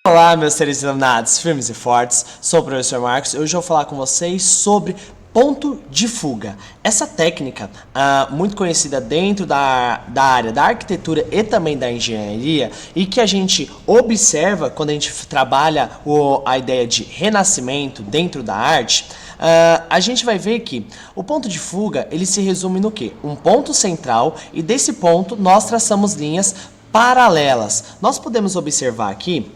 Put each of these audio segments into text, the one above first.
Olá, meus seres iluminados, firmes e fortes, sou o professor Marcos e hoje eu vou falar com vocês sobre ponto de fuga. Essa técnica, muito conhecida dentro da área da arquitetura e também da engenharia, e que a gente observa quando a gente trabalha a ideia de renascimento dentro da arte, a gente vai ver que o ponto de fuga ele se resume no quê? Um ponto central, e desse ponto nós traçamos linhas paralelas. Nós podemos observar aqui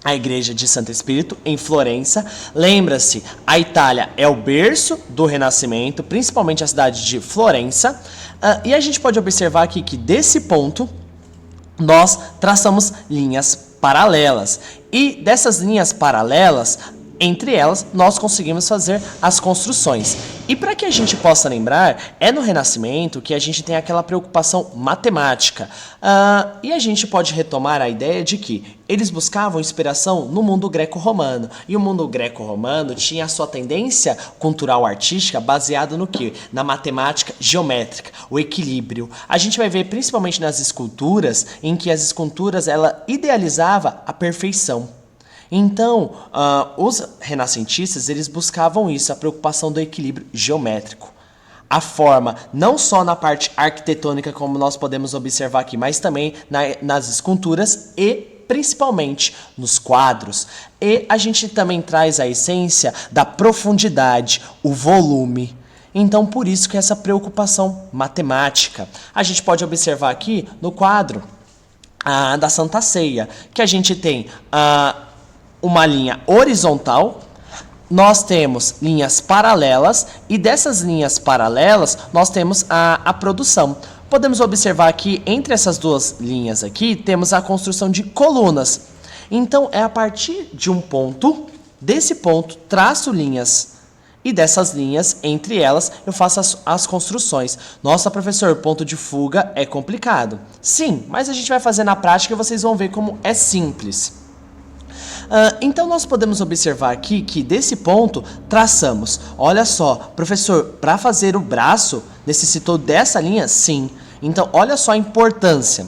a igreja de Santo Espírito, em Florença. Lembra-se, a Itália é o berço do Renascimento, principalmente a cidade de Florença. E a gente pode observar aqui que desse ponto nós traçamos linhas paralelas. E dessas linhas paralelas, entre elas, nós conseguimos fazer as construções. E para que a gente possa lembrar, é no Renascimento que a gente tem aquela preocupação matemática. E a gente pode retomar a ideia de que eles buscavam inspiração no mundo greco-romano. E o mundo greco-romano tinha a sua tendência cultural artística baseada no quê? Na matemática geométrica, o equilíbrio. A gente vai ver principalmente nas esculturas, em que as esculturas ela idealizava a perfeição. Então, os renascentistas, eles buscavam isso, a preocupação do equilíbrio geométrico. A forma, não só na parte arquitetônica, como nós podemos observar aqui, mas também nas esculturas e principalmente nos quadros. E a gente também traz a essência da profundidade, o volume. Então, por isso que essa preocupação matemática. A gente pode observar aqui no quadro da Santa Ceia, que a gente tem uma linha horizontal, nós temos linhas paralelas e dessas linhas paralelas nós temos a produção. Podemos observar que entre essas duas linhas aqui temos a construção de colunas. Então é a partir de um ponto, desse ponto traço linhas e dessas linhas, entre elas, eu faço as construções. Nossa, professor, ponto de fuga é complicado. Sim, mas a gente vai fazer na prática e vocês vão ver como é simples. Então, nós podemos observar aqui que desse ponto traçamos. Olha só, professor, para fazer o braço, necessitou dessa linha? Sim. Então, olha só a importância.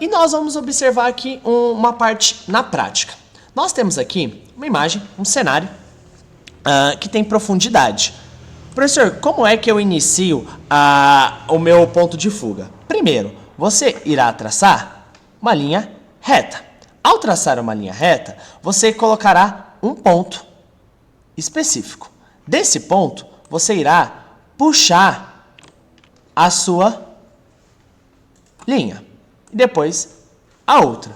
E nós vamos observar aqui uma parte na prática. Nós temos aqui uma imagem, um cenário, que tem profundidade. Professor, como é que eu inicio o meu ponto de fuga? Primeiro, você irá traçar uma linha reta. Ao traçar uma linha reta, você colocará um ponto específico. Desse ponto, você irá puxar a sua linha. E depois, a outra.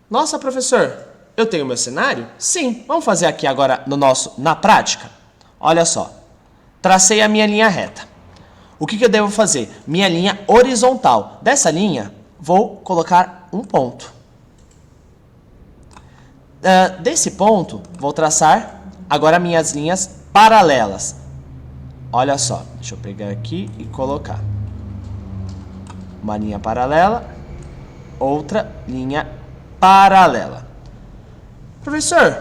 Nossa, professor, eu tenho meu cenário? Sim. Vamos fazer aqui agora na prática? Olha só. Tracei a minha linha reta. O que eu devo fazer? Minha linha horizontal. Dessa linha, vou colocar um ponto. Desse ponto, vou traçar agora minhas linhas paralelas. Olha só, deixa eu pegar aqui e colocar. Uma linha paralela, outra linha paralela. Professor,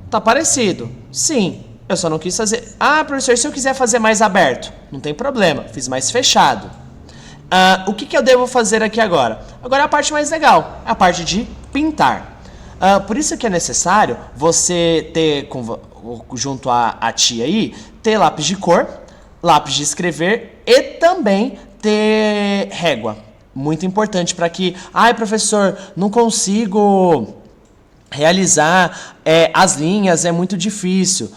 tá parecido? Sim, eu só não quis fazer... professor, se eu quiser fazer mais aberto? Não tem problema, fiz mais fechado. O que eu devo fazer aqui agora? Agora é a parte mais legal, a parte de pintar. Por isso que é necessário você ter, junto à tia aí, ter lápis de cor, lápis de escrever e também ter régua. Muito importante para que, professor, não consigo realizar as linhas, é muito difícil.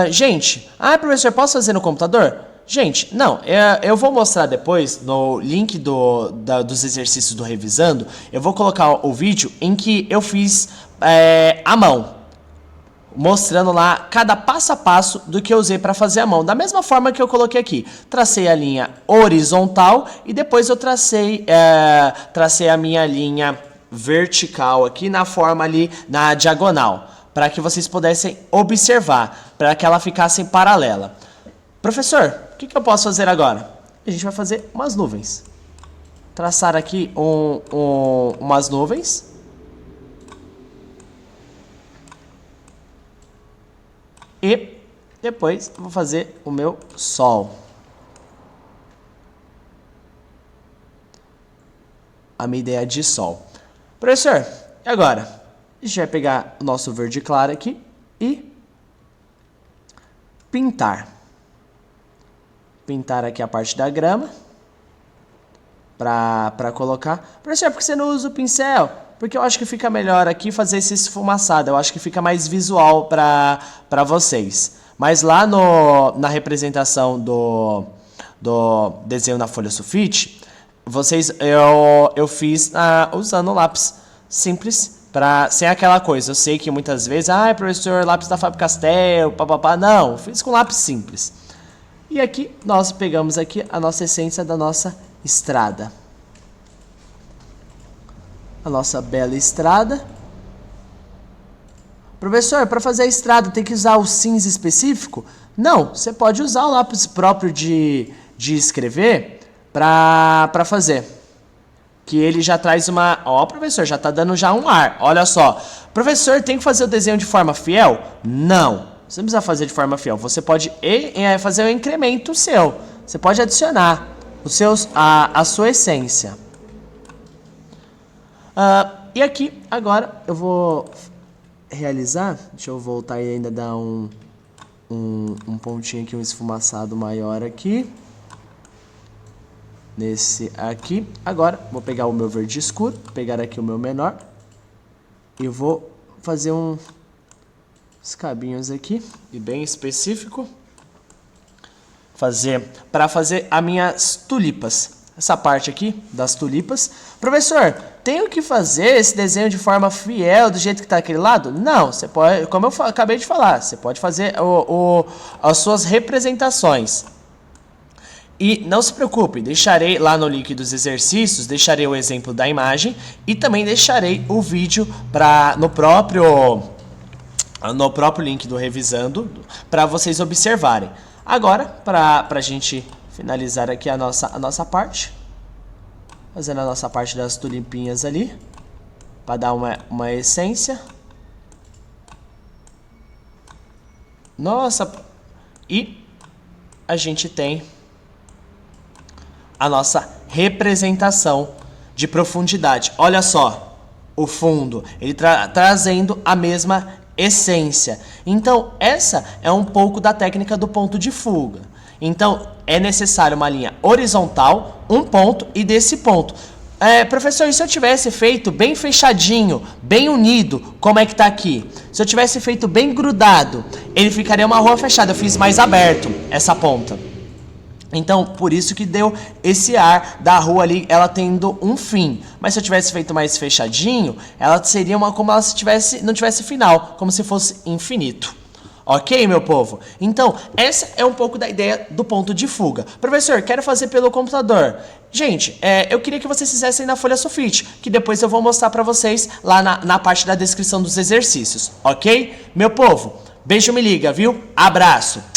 Gente, professor, posso fazer no computador? Gente, não, eu vou mostrar depois no link dos exercícios do Revisando, eu vou colocar o vídeo em que eu fiz à mão, mostrando lá cada passo a passo do que eu usei para fazer à mão. Da mesma forma que eu coloquei aqui, tracei a linha horizontal e depois eu tracei a minha linha vertical aqui na forma ali, na diagonal, para que vocês pudessem observar, para que ela ficasse paralela. Professor, o que eu posso fazer agora? A gente vai fazer umas nuvens. Traçar aqui umas nuvens. E depois vou fazer o meu sol. A minha ideia de sol. Professor, e agora? A gente vai pegar o nosso verde claro aqui e pintar. Pintar aqui a parte da grama para colocar. Professor, por que você não usa o pincel? Porque eu acho que fica melhor aqui fazer esse esfumaçado. Eu acho que fica mais visual para vocês. Mas lá na representação do desenho na folha sulfite, eu fiz usando lápis simples, sem aquela coisa. Eu sei que muitas vezes, professor, lápis da Faber-Castell, papapá. Não, fiz com lápis simples. E aqui nós pegamos aqui a nossa essência da nossa estrada. A nossa bela estrada. Professor, para fazer a estrada tem que usar o cinza específico? Não, você pode usar o lápis próprio de escrever para fazer. Que ele já traz uma... Ó, professor, já está dando já um ar. Olha só. Professor, tem que fazer o desenho de forma fiel? Não. Você não precisa fazer de forma fiel. Você pode fazer o incremento seu. Você pode adicionar a sua essência. E aqui, agora, eu vou realizar. Deixa eu voltar e ainda dar um pontinho aqui, um esfumaçado maior aqui. Nesse aqui. Agora, vou pegar o meu verde escuro, pegar aqui o meu menor. E vou fazer uns cabinhos aqui, e bem específico. Para fazer as minhas tulipas. Essa parte aqui das tulipas. Professor, tenho que fazer esse desenho de forma fiel do jeito que está aquele lado? Não, você pode, como eu acabei de falar, você pode fazer as suas representações. E não se preocupe, deixarei lá no link dos exercícios, deixarei o exemplo da imagem e também deixarei o vídeo no próprio link do Revisando para vocês observarem. Agora, para a gente finalizar aqui a nossa parte, fazendo a nossa parte das tulipinhas ali, para dar uma essência. Nossa, e a gente tem a nossa representação de profundidade. Olha só, o fundo, ele trazendo a mesma essência. Então, essa é um pouco da técnica do ponto de fuga. Então, é necessário uma linha horizontal, um ponto e desse ponto. Professor, e se eu tivesse feito bem fechadinho, bem unido, como é que tá aqui? Se eu tivesse feito bem grudado, ele ficaria uma rua fechada. Eu fiz mais aberto essa ponta. Então, por isso que deu esse ar da rua ali, ela tendo um fim. Mas se eu tivesse feito mais fechadinho, ela seria como ela não tivesse final, como se fosse infinito. Ok, meu povo? Então, essa é um pouco da ideia do ponto de fuga. Professor, quero fazer pelo computador. Gente, eu queria que vocês fizessem na folha sulfite, que depois eu vou mostrar para vocês lá na parte da descrição dos exercícios. Ok? Meu povo, beijo, me liga, viu? Abraço!